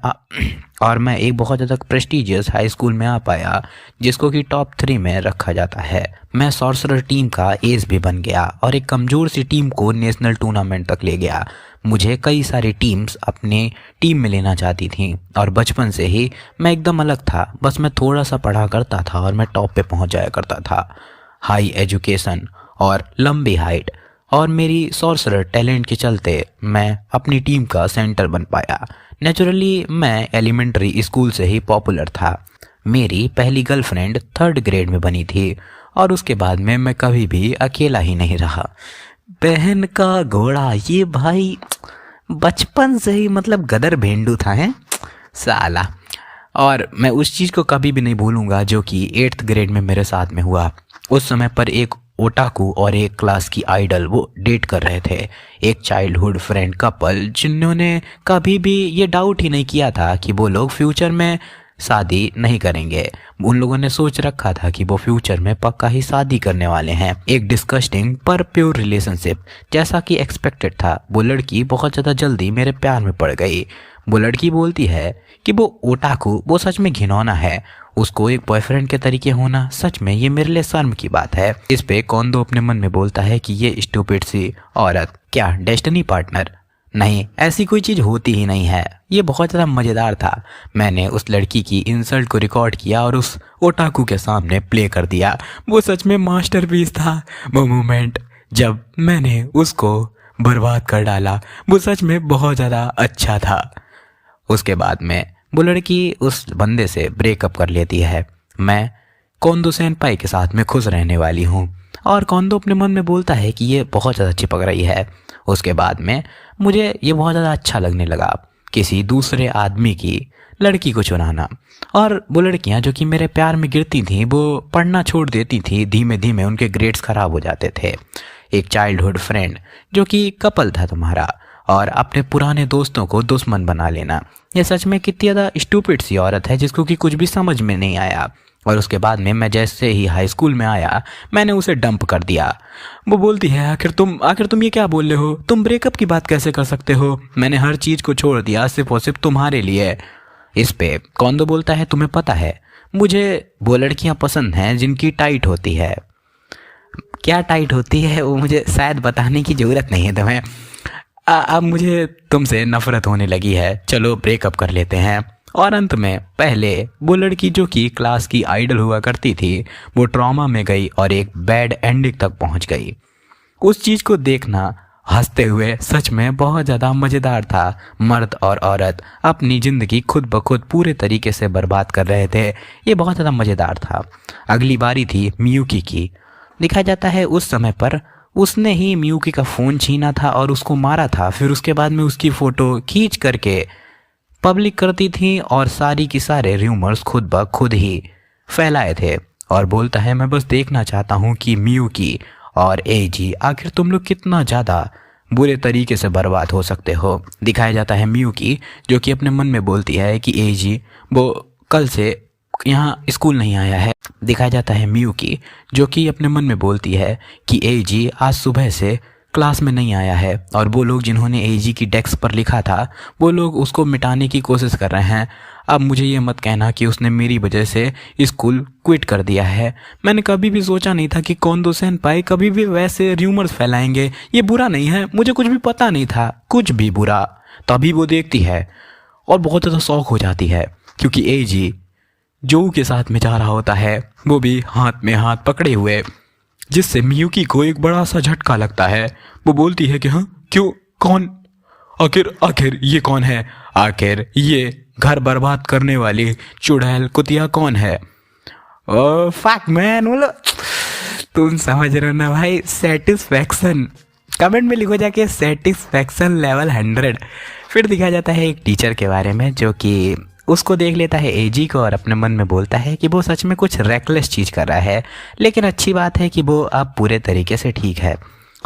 और मैं एक बहुत ज़्यादा प्रेस्टिजियस हाई स्कूल में आ पाया जिसको कि टॉप 3 में रखा जाता है। मैं सॉर्सरर टीम का एस भी बन गया और एक कमज़ोर सी टीम को नेशनल टूर्नामेंट तक ले गया। मुझे कई सारी टीम्स अपने टीम में लेना चाहती थी, और बचपन से ही मैं एकदम अलग था। बस मैं थोड़ा सा पढ़ा करता था और मैं टॉप पे पहुंच जाया करता था। हाई एजुकेशन और लंबी हाइट और मेरी सॉर्सरर टैलेंट के चलते मैं अपनी टीम का सेंटर बन पाया। नेचुरली मैं एलिमेंट्री स्कूल से ही पॉपुलर था। मेरी पहली गर्लफ्रेंड 3rd ग्रेड में बनी थी, और उसके बाद में मैं कभी भी अकेला ही नहीं रहा। बहन का घोड़ा, ये भाई बचपन से ही मतलब गदर भेंडू था है साला। और मैं उस चीज़ को कभी भी नहीं भूलूंगा जो कि 8th ग्रेड में मेरे साथ में हुआ। उस समय पर एक ओटाकू और एक क्लास की आइडल वो डेट कर रहे थे। एक चाइल्डहुड फ्रेंड कपल जिन्होंने कभी भी ये डाउट ही नहीं किया था कि वो लोग फ्यूचर में शादी नहीं करेंगे। उन लोगों ने सोच रखा था कि वो फ्यूचर में पक्का ही शादी करने वाले हैं। एक डिस्कस्टिंग पर प्योर रिलेशनशिप, जैसा कि एक्सपेक्टेड था। वो लड़की बहुत ज़्यादा जल्दी मेरे प्यार में पड़ गई। वो लड़की बोलती है कि वो ओटाकू वो सच में घिनौना है, उसको एक बॉयफ्रेंड के तरीके होना सच में ये मेरे लिए शर्म की बात है। इस पे कोंदो अपने मन में बोलता है कि ये स्टूपिड सी औरत, क्या डेस्टिनी पार्टनर? नहीं, ऐसी कोई चीज़ होती ही नहीं है। ये बहुत ज़्यादा मज़ेदार था। मैंने उस लड़की की इंसल्ट को रिकॉर्ड किया और उस ओटाकू के सामने प्ले कर दिया। वो सच में मास्टरपीस था। वो मोमेंट जब मैंने उसको बर्बाद कर डाला, वो सच में बहुत ज़्यादा अच्छा था। उसके बाद में वो लड़की उस बंदे से ब्रेकअप कर लेती है। मैं कोंदो सेनपाई के साथ में खुश रहने वाली हूँ और कोंदो अपने मन में बोलता है कि ये बहुत ज़्यादा चिपक रही है। उसके बाद में मुझे ये बहुत ज़्यादा अच्छा लगने लगा किसी दूसरे आदमी की लड़की को चुनाना। और वो लड़कियां जो कि मेरे प्यार में गिरती थीं वो पढ़ना छोड़ देती थीं, धीमे धीमे उनके ग्रेड्स ख़राब हो जाते थे। एक चाइल्डहुड फ्रेंड जो कि कपल था तुम्हारा, और अपने पुराने दोस्तों को दुश्मन बना लेना, ये सच में कितनी ज़्यादा स्टूपिड सी औरत है जिसको कि कुछ भी समझ में नहीं आया। और उसके बाद में मैं जैसे ही हाई स्कूल में आया मैंने उसे डंप कर दिया। वो बोलती है आखिर तुम ये क्या बोल रहे हो? तुम ब्रेकअप की बात कैसे कर सकते हो? मैंने हर चीज़ को छोड़ दिया सिर्फ और सिर्फ तुम्हारे लिए। इस पे कोंदो बोलता है तुम्हें पता है मुझे वो लड़कियां पसंद हैं जिनकी टाइट होती है। क्या टाइट होती है वो मुझे शायद बताने की ज़रूरत नहीं है तुम्हें। अब मुझे तुमसे नफरत होने लगी है, चलो ब्रेकअप कर लेते हैं। और अंत में पहले वो लड़की जो कि क्लास की आइडल हुआ करती थी वो ट्रॉमा में गई और एक बैड एंडिंग तक पहुंच गई। उस चीज़ को देखना हंसते हुए सच में बहुत ज़्यादा मज़ेदार था। मर्द और औरत अपनी ज़िंदगी खुद ब खुद पूरे तरीके से बर्बाद कर रहे थे। ये बहुत ज़्यादा मज़ेदार था। अगली बारी थी मियुकी की। दिखाया जाता है उस समय पर उसने ही मियुकी का फ़ोन छीना था और उसको मारा था। फिर उसके बाद में उसकी फ़ोटो खींच करके पब्लिक करती थी और सारी की सारे र्यूमर्स खुद ब खुद ही फैलाए थे। और बोलता है मैं बस देखना चाहता हूँ कि मियुकी और एजी आखिर तुम लोग कितना ज़्यादा बुरे तरीके से बर्बाद हो सकते हो। दिखाया जाता है मियुकी जो कि अपने मन में बोलती है कि एजी वो कल से यहाँ स्कूल नहीं आया है। दिखाया जाता है मियुकी जो कि अपने मन में बोलती है कि एजी आज सुबह से क्लास में नहीं आया है और वो लोग जिन्होंने एजी की डेस्क पर लिखा था वो लोग उसको मिटाने की कोशिश कर रहे हैं। अब मुझे ये मत कहना कि उसने मेरी वजह से स्कूल क्विट कर दिया है। मैंने कभी भी सोचा नहीं था कि कोंदो सेनपाई कभी भी वैसे र्यूमर्स फैलाएंगे। ये बुरा नहीं है, मुझे कुछ भी पता नहीं था, कुछ भी बुरा। तभी वो देखती है और बहुत ज़्यादा शौक हो जाती है क्योंकि एजी जो के साथ में जा रहा होता है, वो भी हाथ में हाथ पकड़े हुए, जिससे मियुकी को एक बड़ा सा झटका लगता है। वो बोलती है कि हाँ क्यों, कौन, आखिर ये कौन है? आखिर ये घर बर्बाद करने वाली चुड़ैल कुतिया कौन है? ओ फक मैन, बोलो तुम समझ रहे हो ना भाई। सेटिस्फैक्शन कमेंट में लिखो जाके, सेटिस्फैक्शन लेवल 100। फिर दिखाया जाता है एक टीचर के बारे में जो कि उसको देख लेता है एजी को और अपने मन में बोलता है कि वो सच में कुछ रेकलेस चीज़ कर रहा है, लेकिन अच्छी बात है कि वो अब पूरे तरीके से ठीक है।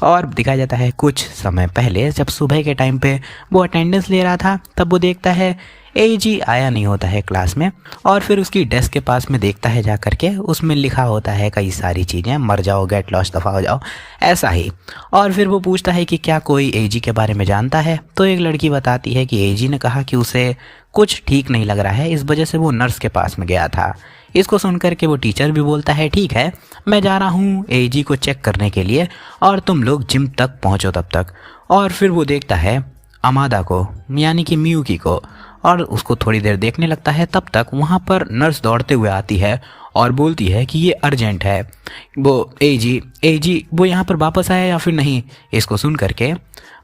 और दिखाया जाता है कुछ समय पहले जब सुबह के टाइम पे वो अटेंडेंस ले रहा था तब वो देखता है एजी आया नहीं होता है क्लास में। और फिर उसकी डेस्क के पास में देखता है जा करके, उसमें लिखा होता है कई सारी चीज़ें, मर जाओ, गेट लॉस्ट, दफ़ा हो जाओ, ऐसा ही। और फिर वो पूछता है कि क्या कोई एजी के बारे में जानता है? तो एक लड़की बताती है कि एजी ने कहा कि उसे कुछ ठीक नहीं लग रहा है, इस वजह से वो नर्स के पास में गया था। इसको सुनकर के वो टीचर भी बोलता है ठीक है, मैं जा रहा हूँ एजी को चेक करने के लिए और तुम लोग जिम तक पहुँचो तब तक। और फिर वो देखता है अमादा को, यानी कि मियुकी को, और उसको थोड़ी देर देखने लगता है। तब तक वहाँ पर नर्स दौड़ते हुए आती है और बोलती है कि ये अर्जेंट है, वो एजी वो यहाँ पर वापस आया या फिर नहीं। इसको सुन करके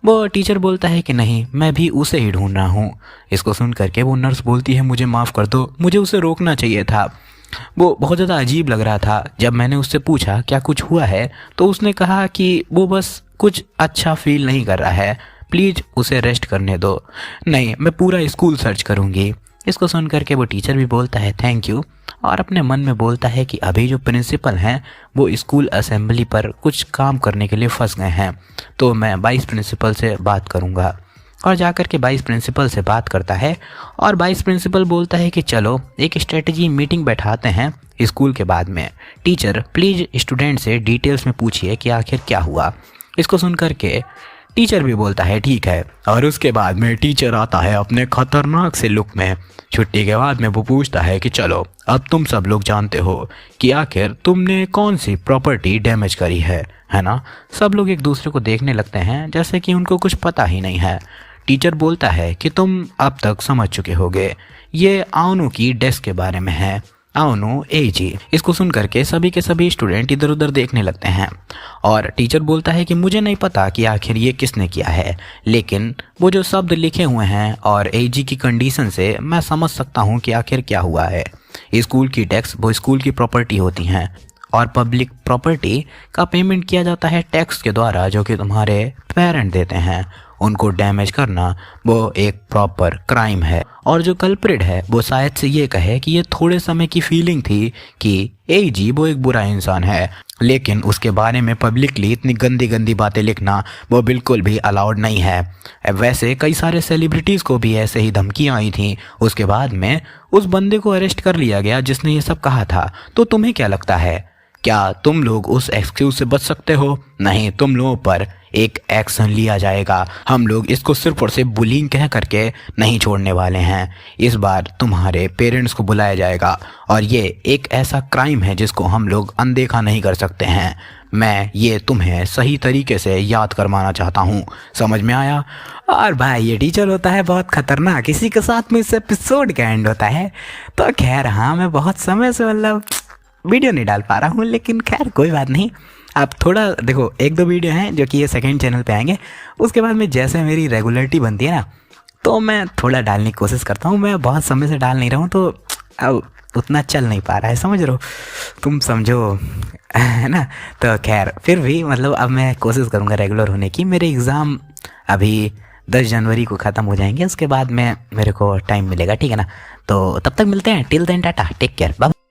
वो टीचर बोलता है कि नहीं, मैं भी उसे ही ढूंढ रहा हूँ। इसको सुन करके वो नर्स बोलती है मुझे माफ़ कर दो, मुझे उसे रोकना चाहिए था। वो बहुत ज़्यादा अजीब लग रहा था। जब मैंने उससे पूछा क्या कुछ हुआ है तो उसने कहा कि वो बस कुछ अच्छा फील नहीं कर रहा है, प्लीज़ उसे रेस्ट करने दो। नहीं, मैं पूरा स्कूल सर्च करूँगी। इसको सुन करके वो टीचर भी बोलता है थैंक यू, और अपने मन में बोलता है कि अभी जो प्रिंसिपल हैं वो स्कूल असेंबली पर कुछ काम करने के लिए फंस गए हैं, तो मैं वाइस प्रिंसिपल से बात करूँगा। और जाकर के वाइस प्रिंसिपल से बात करता है और वाइस प्रिंसिपल बोलता है कि चलो एक स्ट्रेटजी मीटिंग बैठाते हैं स्कूल के बाद में। टीचर प्लीज़ स्टूडेंट से डिटेल्स में पूछिए कि आखिर क्या हुआ। इसको सुन करके टीचर भी बोलता है ठीक है। और उसके बाद में टीचर आता है अपने खतरनाक से लुक में। छुट्टी के बाद में वो पूछता है कि चलो अब तुम सब लोग जानते हो कि आखिर तुमने कौन सी प्रॉपर्टी डैमेज करी है ना। सब लोग एक दूसरे को देखने लगते हैं जैसे कि उनको कुछ पता ही नहीं है। टीचर बोलता है कि तुम अब तक समझ चुके होगे, ये आउनू की डेस्क के बारे में है, आउनू एजी। इसको सुन करके सभी के सभी स्टूडेंट इधर उधर देखने लगते हैं और टीचर बोलता है कि मुझे नहीं पता कि आखिर ये किसने किया है, लेकिन वो जो शब्द लिखे हुए हैं और एजी की कंडीशन से मैं समझ सकता हूँ कि आखिर क्या हुआ है। स्कूल की टैक्स वो स्कूल की प्रॉपर्टी होती हैं और पब्लिक प्रॉपर्टी का पेमेंट किया जाता है टैक्स के द्वारा जो कि तुम्हारे पेरेंट देते हैं। उनको डैमेज करना वो एक प्रॉपर क्राइम है और जो कल्प्रिट है वो शायद से ये कहे कि ये थोड़े समय की फीलिंग थी कि एजी वो एक बुरा इंसान है, लेकिन उसके बारे में पब्लिकली इतनी गंदी गंदी बातें लिखना वो बिल्कुल भी अलाउड नहीं है। वैसे कई सारे सेलिब्रिटीज़ को भी ऐसे ही धमकियाँ आई थी। उसके बाद में उस बंदे को अरेस्ट कर लिया गया जिसने ये सब कहा था। तो तुम्हें क्या लगता है, क्या तुम लोग उस एक्सक्यूज से बच सकते हो? नहीं, तुम लोगों पर एक एक्शन लिया जाएगा। हम लोग इसको सिर्फ और सिर्फ बुलिंग कह करके नहीं छोड़ने वाले हैं। इस बार तुम्हारे पेरेंट्स को बुलाया जाएगा और ये एक ऐसा क्राइम है जिसको हम लोग अनदेखा नहीं कर सकते हैं। मैं ये तुम्हें सही तरीके से याद करवाना चाहता हूँ, समझ में आया? और भाई ये टीचर होता है बहुत खतरनाक, इसी के साथ में इस एपिसोड का एंड होता है। तो खैर हाँ, मैं बहुत समय से मतलब वीडियो नहीं डाल पा रहा हूँ, लेकिन खैर कोई बात नहीं। आप थोड़ा देखो, एक दो वीडियो हैं जो कि ये सेकंड चैनल पे आएंगे, उसके बाद में जैसे मेरी रेगुलरिटी बनती है ना तो मैं थोड़ा डालने की कोशिश करता हूँ। मैं बहुत समय से डाल नहीं रहा हूँ तो अब उतना चल नहीं पा रहा है, समझ रहे हो, तुम समझो है ना। तो खैर फिर भी मतलब अब मैं कोशिश करूँगा रेगुलर होने की। मेरे एग्ज़ाम अभी 10 जनवरी को ख़त्म हो जाएंगे, उसके बाद में मेरे को टाइम मिलेगा, ठीक है ना। तो तब तक मिलते हैं, till then tata, take care, bye.